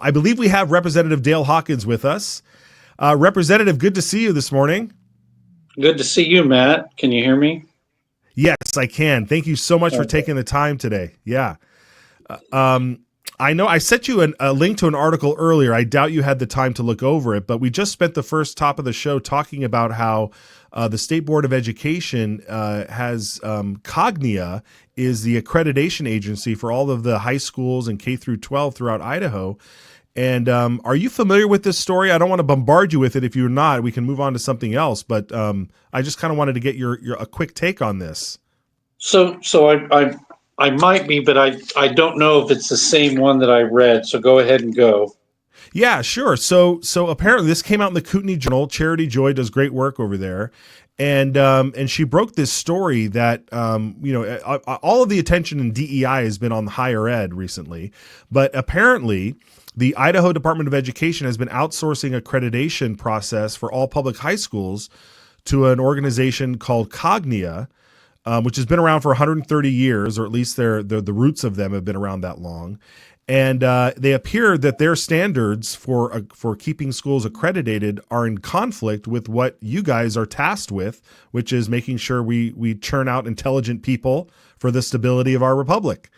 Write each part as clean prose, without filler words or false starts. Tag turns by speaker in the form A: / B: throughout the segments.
A: I believe we have Representative Dale Hawkins with us. Representative, good to see you this morning.
B: Good to see you, Matt. Can you hear me?
A: Yes, I can. Thank you so much for taking the time today. Yeah. I know I sent you a link to an article earlier. I doubt you had the time to look over it, but we just spent the first top of the show talking about how the State Board of Education has Cognia is the accreditation agency for all of the high schools and K through 12 throughout Idaho. And are you familiar with this story? I don't want to bombard you with it. If you're not, we can move on to something else. But I just kind of wanted to get your a quick take on this.
B: So I might be, but I don't know if it's the same one that I read. So go ahead and go.
A: Yeah, sure. So apparently this came out in the Kootenai Journal. Charity Joy does great work over there. And she broke this story that, all of the attention in DEI has been on higher ed recently. But apparently the Idaho Department of Education has been outsourcing accreditation process for all public high schools to an organization called Cognia, which has been around for 130 years, or at least the roots of them have been around that long. And they appear that their standards for keeping schools accredited are in conflict with what you guys are tasked with, which is making sure we churn out intelligent people for the stability of our republic.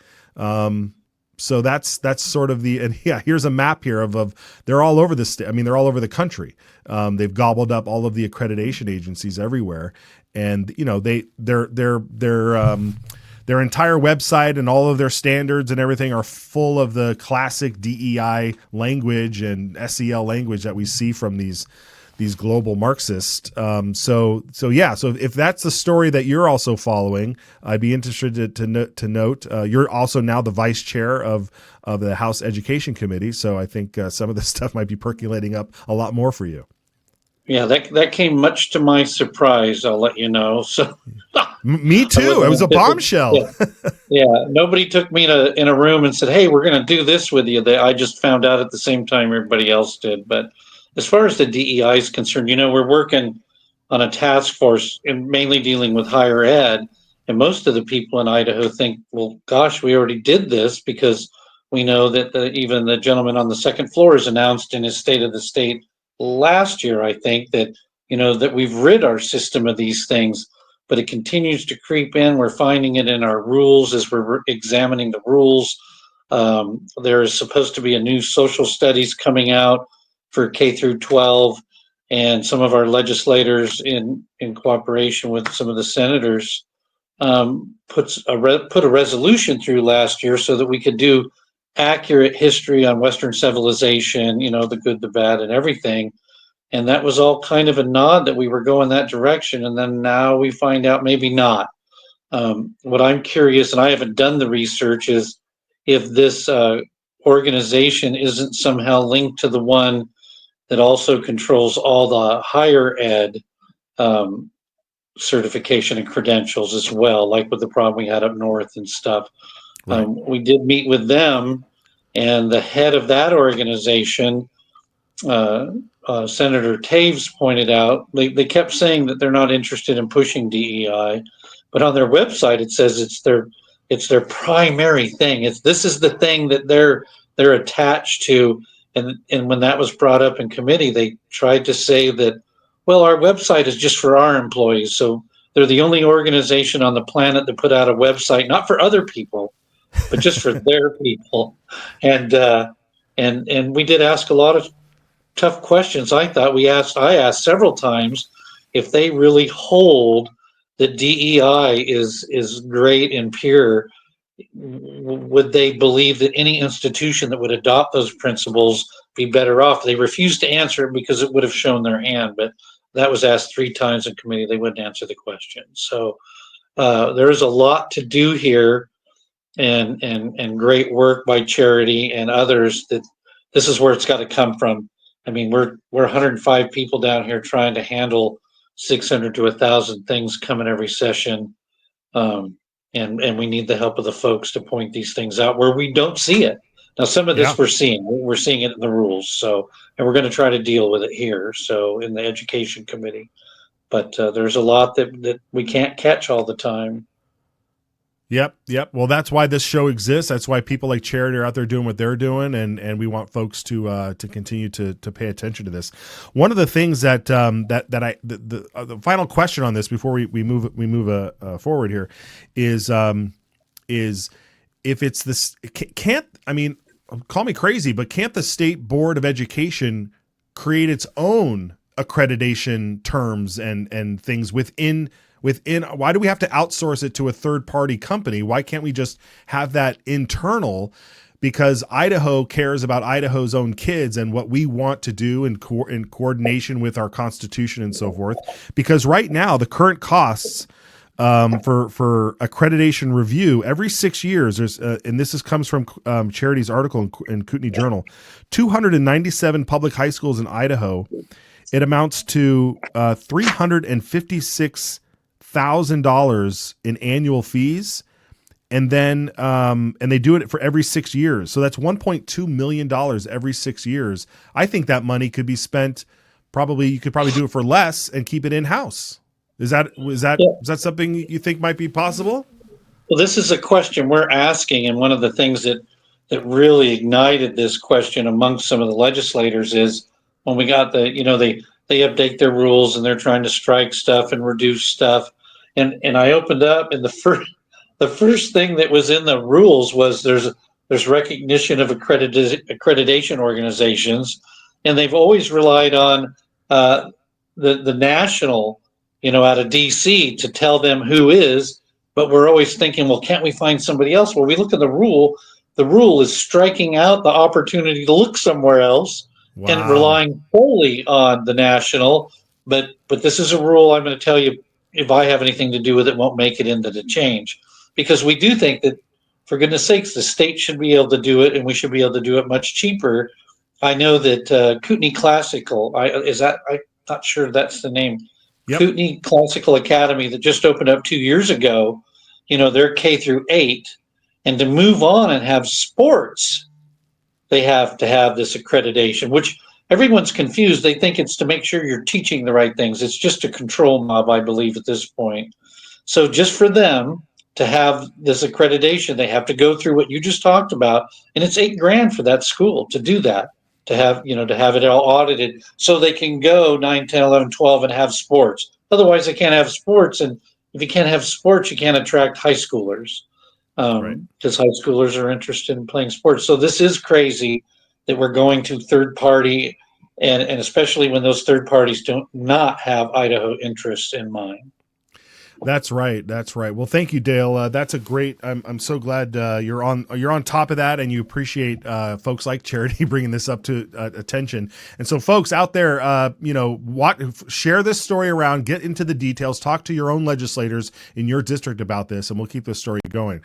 A: So that's sort of here's a map here of they're all over the state. I mean, they're all over the country. They've gobbled up all of the accreditation agencies everywhere. And, their entire website and all of their standards and everything are full of the classic DEI language and SEL language that we see from these global Marxists. So if that's the story that you're also following, I'd be interested to note you're also now the vice chair of the House Education Committee. So I think some of this stuff might be percolating up a lot more for you.
B: Yeah, that came much to my surprise. I'll let you know. So
A: me too. It was a bombshell.
B: Yeah, nobody took me in a room and said, "Hey, we're going to do this with you." I just found out at the same time everybody else did. But as far as the DEI is concerned, we're working on a task force and mainly dealing with higher ed. And most of the people in Idaho think, well, gosh, we already did this, because we know that even the gentleman on the second floor has announced in his State of the State last year, I think, that that we've rid our system of these things, but it continues to creep in. We're finding it in our rules as we're examining the rules. There is supposed to be a new social studies coming out for K through 12, and some of our legislators, in cooperation with some of the senators, put a resolution through last year so that we could do accurate history on Western civilization, the good, the bad, and everything. And that was all kind of a nod that we were going that direction. And then now we find out maybe not. What I'm curious, and I haven't done the research, is if this organization isn't somehow linked to the one that also controls all the higher ed certification and credentials as well, like with the problem we had up north and stuff. Right. We did meet with them, and the head of that organization, Senator Taves, pointed out they kept saying that they're not interested in pushing DEI, but on their website it says it's their primary thing. This is the thing that they're attached to. And when that was brought up in committee, they tried to say that, well, our website is just for our employees, so they're the only organization on the planet that put out a website not for other people, but just for their people. And we did ask a lot of tough questions. I asked several times if they really hold that DEI is great and pure. Would they believe that any institution that would adopt those principles be better off? They refused to answer it because it would have shown their hand, but that was asked 3 times in committee. They wouldn't answer the question. So there's a lot to do here, and great work by Charity and others. That this is where it's got to come from. I mean, we're 105 people down here trying to handle 600 to 1,000 things coming every session. And we need the help of the folks to point these things out where we don't see it. Now, some of this we're seeing it in the rules. So, and we're going to try to deal with it here. So in the education committee, but there's a lot that we can't catch all the time.
A: Yep. Well, that's why this show exists. That's why people like Charity are out there doing what they're doing, and we want folks to continue to pay attention to this. One of the things that the final question on this before we move forward here is if it's this can't, I mean, call me crazy, but can't the State Board of Education create its own accreditation terms and things within, why do we have to outsource it to a third party company? Why can't we just have that internal? Because Idaho cares about Idaho's own kids and what we want to do in coordination with our Constitution and so forth. Because right now, the current costs for accreditation review every 6 years, there's and comes from Charity's article in Kootenai Journal, 297 public high schools in Idaho. It amounts to $356,000 in annual fees, and then and they do it for every 6 years. So that's $1.2 million every 6 years. I think that money could be spent. You could probably do it for less and keep it in house. Is that something you think might be possible?
B: Well, this is a question we're asking, and one of the things that really ignited this question amongst some of the legislators is when we got they update their rules and they're trying to strike stuff and reduce stuff, and I opened up, and the first thing that was in the rules was there's recognition of accreditation organizations, and they've always relied on the national, out of DC to tell them who is, but we're always thinking, well, can't we find somebody else? Well, we look at the rule is striking out the opportunity to look somewhere else. Wow. And relying fully on the national, but this is a rule, I'm going to tell you, if I have anything to do with it, won't make it into the change. Because we do think that, for goodness sakes, the state should be able to do it, and we should be able to do it much cheaper. I know that Kootenai Classical, I'm not sure that's the name. Yep. Kootenai Classical Academy that just opened up 2 years ago, they're K through 8, and to move on and have sports, they have to have this accreditation, which everyone's confused. They think it's to make sure you're teaching the right things. It's just a control knob, I believe, at this point. So just for them to have this accreditation, they have to go through what you just talked about, and it's $8,000 for that school to do that, to have it all audited so they can go 9, 10, 11, 12 and have sports. Otherwise, they can't have sports, and if you can't have sports, you can't attract high schoolers. Because high schoolers are interested in playing sports. So this is crazy that we're going to third party, and especially when those third parties don't not have Idaho interests in mind.
A: That's right. Well, thank you, Dale. That's a great. I'm so glad you're on top of that, and you appreciate folks like Charity bringing this up to attention. And so, folks out there, share this story around, get into the details, talk to your own legislators in your district about this, and we'll keep this story going.